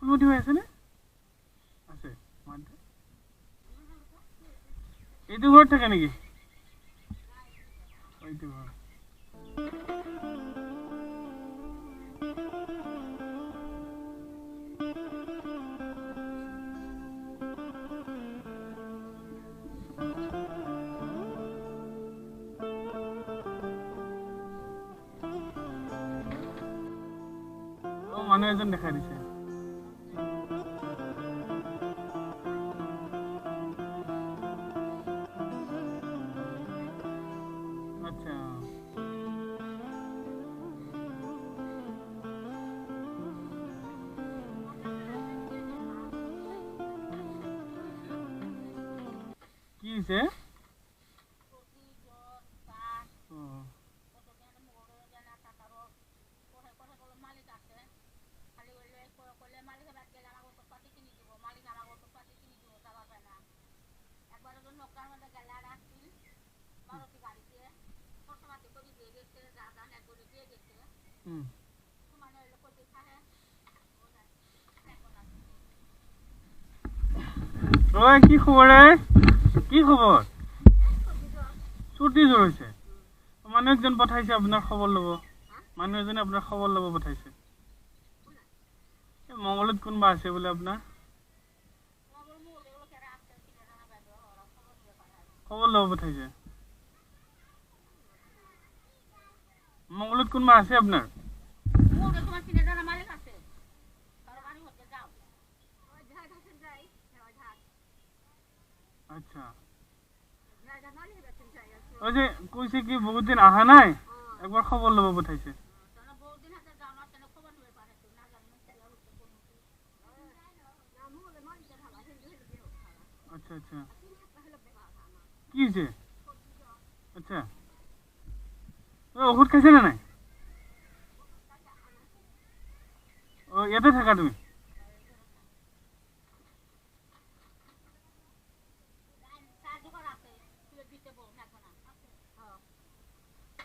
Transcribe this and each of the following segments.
ফুলমতি হৈ আছে নে আছে মানতে এইটো ঘৰত থাকে নেকি এইটো ঘৰ মানুহ এজন দেখাই দিছে আচ্ছা কি হৈছে কি খবৰ কি খবৰ চৰ্দি জ্বৰ হৈছে মানুহ একজন পঠাইছে আপোনাৰ খবৰ ল'ব মানুহ এজনে আপোনাৰ খবৰ ল'ব পঠাইছে মংগলত কোনোবা আছে বোলে আপোনাৰ খবৰ ল'ব পঠাইছে মংগলত কোনোবা আছে আপোনাৰ আচ্ছা ওই যে কইছে কি বহুত দিন আহা নাই একবার খবর লব পঠাইছে আচ্ছা আচ্ছা কি হয়েছে আচ্ছা ওষুধ খাইছে না নাই ও ইয়াতে থাকা তুমি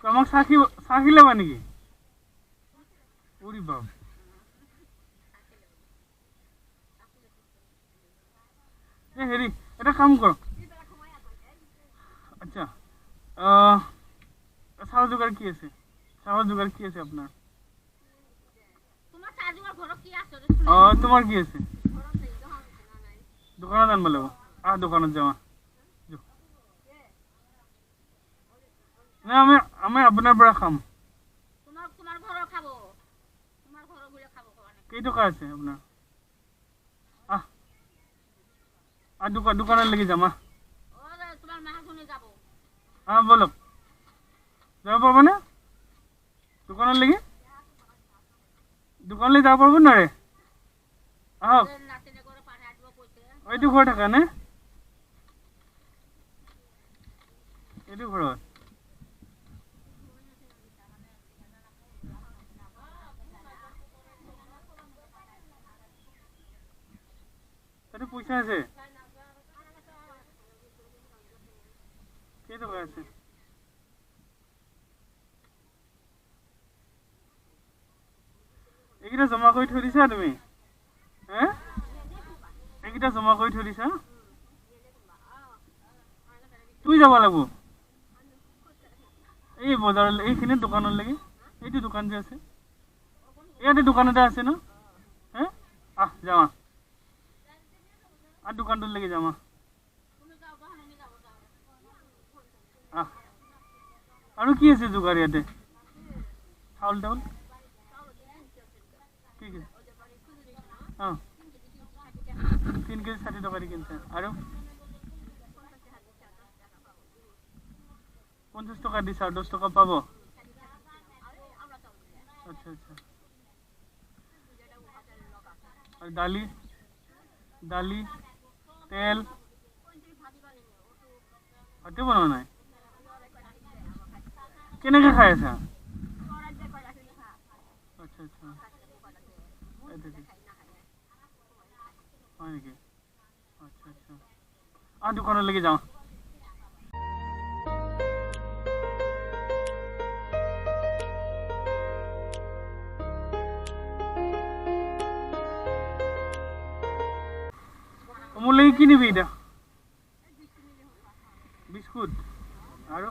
আমাক চাখি ল'বা নেকি উৰি বাপ হেৰি এটা কাম কৰক আচ্ছা চাহৰ যোগাৰ কি আছে আপোনাৰ তোমাৰ কি আছে দোকানত আনব লাগিব দোকানত যাওঁ আমি আপোনাৰ পৰা খাম কেই টকা আছে আপোনাৰ দোকানত লাগি যাম বলক যাব পাৰবো না দোকানলৈ যাব পাৰবো না ৰে আহক এইটো ঘৰ থাকা নে এইটো ঘৰত তাতে পইচা আছে কেই টকা আছে এইকেইটা জমা কৰি থৈ দিছা তুমি এইকেইটা জমা কৰি থৈ দিছা তুই যাব লাগিব এই বজাৰলৈ এইখিনি দোকানলৈকে এইটো দোকান যে আছে ইয়াতে দোকান এটা আছে ন যাওঁ দোকানটোলৈকে যাম আৰু কি আছে যোগাৰ ইয়াতে চাউল টাউল কি কি 3 কেজি 60 টকা দি কিনছে আৰু 50 টকা দিছে আৰু 10 টকা পাব আচ্ছা আচ্ছা আৰু দালি তেল ভাতে বনোৱা নাই কেনেকৈ খাই আছা আচ্ছা আচ্ছা হয় নেকি আচ্ছা আচ্ছা দোকানলৈকে যাওঁ মোলৈ কি নিবি এতিয়া বিস্কুট আৰু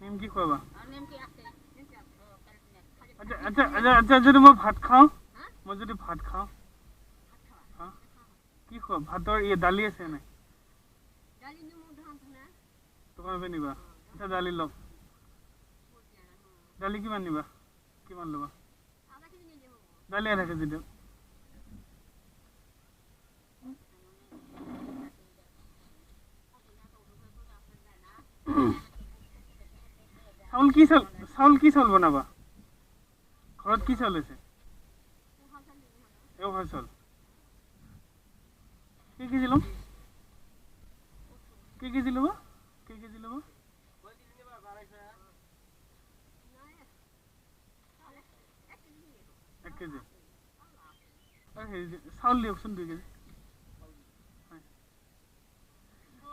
নিমকি খোৱাবা আচ্ছা আচ্ছা আচ্ছা আচ্ছা যদি মই ভাত খাওঁ কি খোৱা ভাতৰ দালি আছে নাই দোকানৰ পৰা নিবা আচ্ছা দালি লওক দালি কিমান নিবা কিমান ল'বা দালি আধা কেজি দিয়ক চাউল কি চাউল বনাবা ঘৰত কি চাউল আছে এও ভাল চাউল কেজি ল'ম কেজি ল'বা 1 কেজি চাউল দিয়কচোন 2 কেজি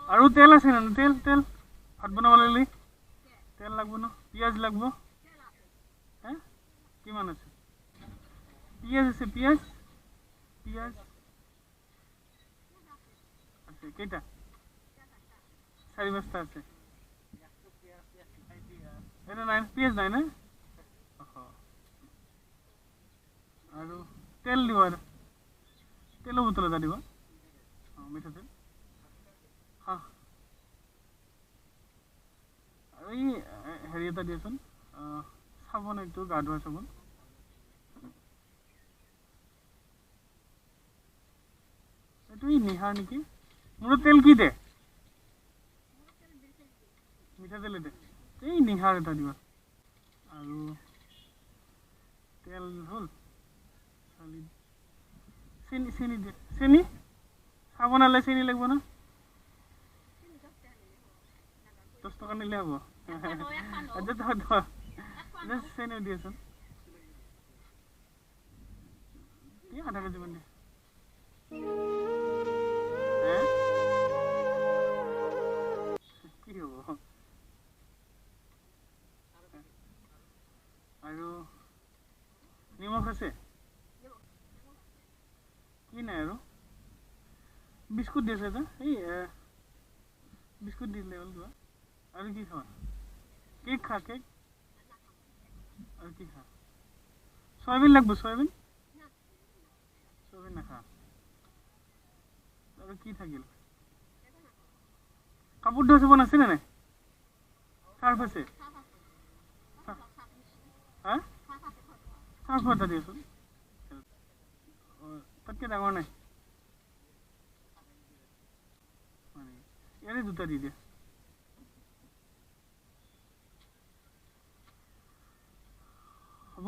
আৰু তেল আছে না তেল ভাত বনাব লাগিলে তেল লাগব ন পিঁয়াজ লাগব কিমান আছে পিঁয়াজ আছে পিঁয়াজ আছে কেইটা 4-5টা আছে এটা নাই পিঁয়াজ নাই না আৰু তেল দিব আৰু তেলৰ বোতল এটা দিব মিঠাতেল আৰু এই হেৰি এটা দিয়াচোন চাবোন এইটো গা ধোৱা চাবোন এইটো নিহাৰ নেকি মোৰ তেল কি দে মিঠাতেল দে এই নিহাৰ এটা দিবা আৰু তেল হ'ল চেনি দিয়ে চেনি চাব নালে চেনি লাগিব না 10 টকা নিলে হ'ব চেনি দিয়াচোন আধা কেজি মান দিয়ে কি হ'ব আৰু নিমখ আছে কি নাই আৰু বিস্কুট দিছে এটা এই বিস্কুট দিলে হ'ল কিবা আৰু কি খাবা কেক খা কেক আৰু কি খা সয়াবিন লাগব সয়াবিন নাখা আৰু কি থাকিল কাপোৰ ধোৱা চাবোন আছে নে নাই চাৰ্ফ আছে চাৰ্ফ এটা দিয়াচোন তাতকে ডাঙৰ নাই ইয়াৰে দুটা দি দিয়া হ'ব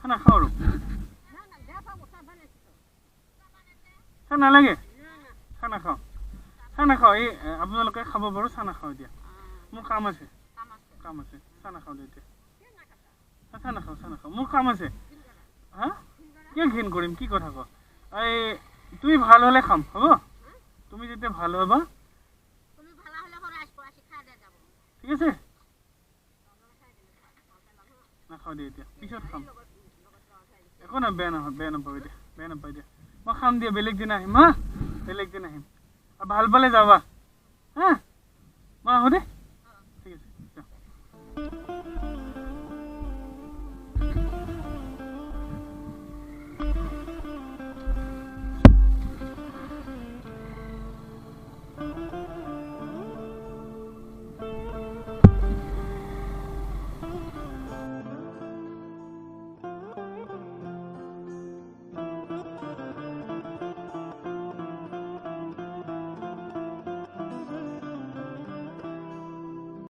খানা খাওঁ আৰু চাহ নালাগে খানা খাওঁ এই আপোনালোকে খাব পাৰোঁ চাহ নাখাওঁ এতিয়া মোৰ কাম আছে চাহ নাখাওঁ এতিয়া চাহ নাখাওঁ মোৰ কাম আছে হা কিয় ঘিণ কৰিম কি কথা ক এই তুমি ভাল হ'লে খাম হ'ব তুমি যেতিয়া ভাল হ'বা ঠিক আছে নাখাওঁ দিয়া এতিয়া পিছত খাম একো নাই বেয়া নাপাব দিয়া মই খাম দিয়া বেলেগ দিন আহিম বেলেগ দিন আহিম আৰু ভাল পালে যাবা হা মই আহোঁ দেই ঠিক আছে